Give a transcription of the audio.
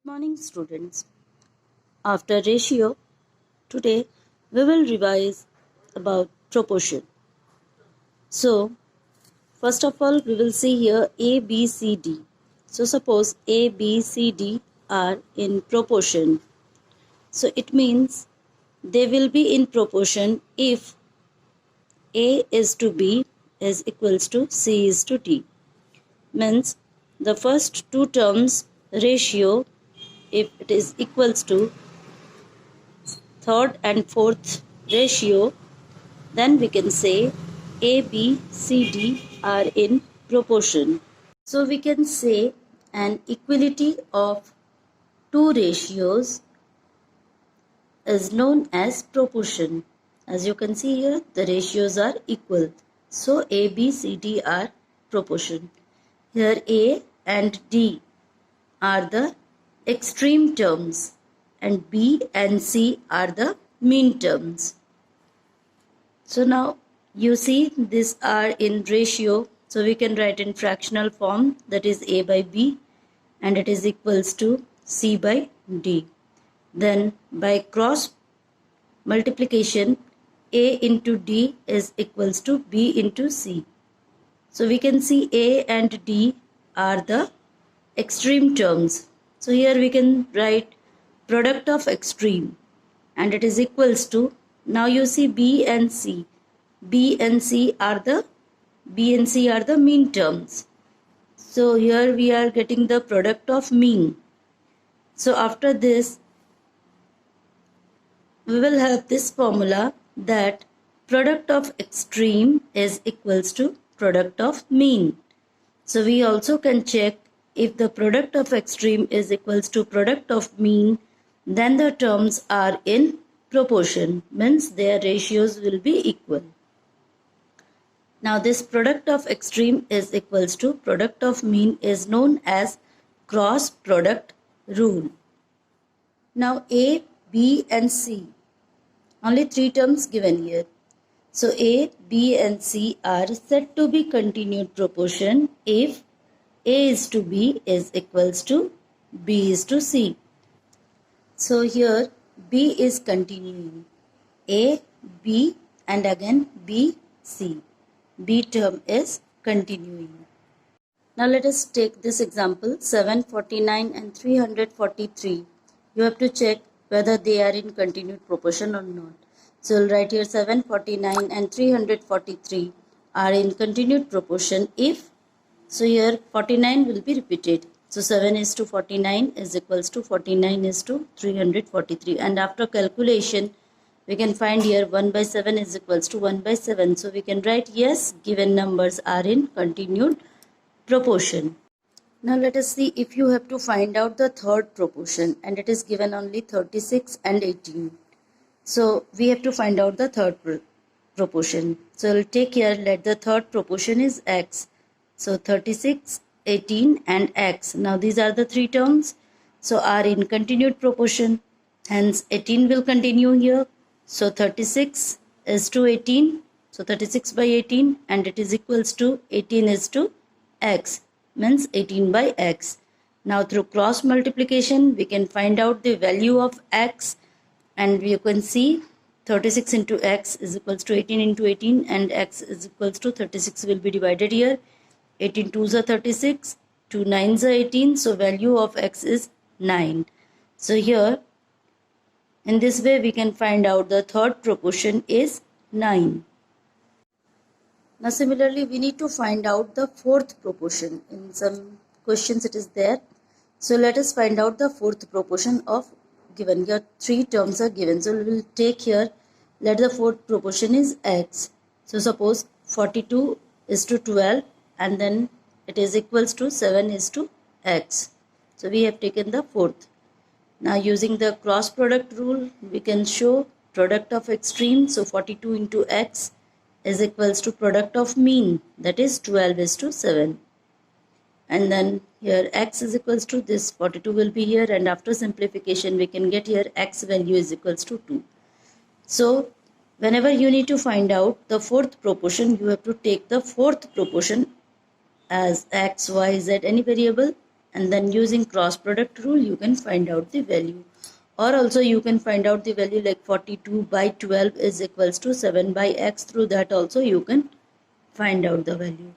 Good morning, students. After ratio, today we will revise about proportion. So, first of all, we will see here A, B, C, D. So, suppose A, B, C, D are in proportion. So, it means they will be in proportion if A is to B is equals to C is to D. Means the first two terms ratio, if it is equals to third and fourth ratio, then we can say A, B, C, D are in proportion. So we can say an equality of two ratios is known as proportion. As you can see here, the ratios are equal. So A, B, C, D are proportion. Here A and D are the extreme terms and B and C are the mean terms. So now you see these are in ratio, so we can write in fractional form, that is A by B, and it is equals to C by D. Then by cross multiplication, A into D is equals to B into C. So we can see A and D are the extreme terms. So here we can write product of extreme, and it is equals to, now you see B and C. B and C are the mean terms. So here we are getting the product of mean. So after this, we will have this formula that product of extreme is equals to product of mean. So we also can check if the product of extreme is equals to product of mean, then the terms are in proportion, means their ratios will be equal. Now this product of extreme is equals to product of mean is known as cross product rule. Now A, B and C, only three terms given here. So A, B and C are said to be continued proportion if A is to B is equals to B is to C. So here B is continuing. A, B and again B, C. B term is continuing. Now let us take this example 749 and 343. You have to check whether they are in continued proportion or not. So we'll write here 749 and 343 are in continued proportion if, so here 49 will be repeated. So 7 is to 49 is equals to 49 is to 343, and after calculation we can find here 1 by 7 is equals to 1 by 7. So we can write yes, given numbers are in continued proportion. Now let us see if you have to find out the third proportion, and it is given only 36 and 18. So we have to find out the third proportion. So we'll take here, let the third proportion is x. So 36, 18 and x. Now these are the three terms. So are in continued proportion. Hence 18 will continue here. So 36 is to 18. So 36 by 18, and it is equals to 18 is to x, means 18 by x. Now through cross multiplication we can find out the value of x, and we can see 36 into x is equals to 18 into 18, and x is equals to 36 will be divided here. 18 2s are 36, 2 9s are 18, so value of x is 9. So here in this way we can find out the third proportion is 9. Now similarly we need to find out the fourth proportion. In some questions it is there. So let us find out the fourth proportion of given. Here three terms are given. So we will take here, let the fourth proportion is x. So suppose 42 is to 12, and then it is equals to 7 is to x. So we have taken the fourth. Now using the cross product rule we can show product of extreme. So 42 into x is equals to product of mean, that is 12 is to 7. And then here x is equals to this 42 will be here, and after simplification we can get here x value is equals to 2. So whenever you need to find out the fourth proportion, you have to take the fourth proportion as x, y, z, any variable, and then using cross product rule you can find out the value. Or also you can find out the value like 42 by 12 is equals to 7 by x. Through that also you can find out the value.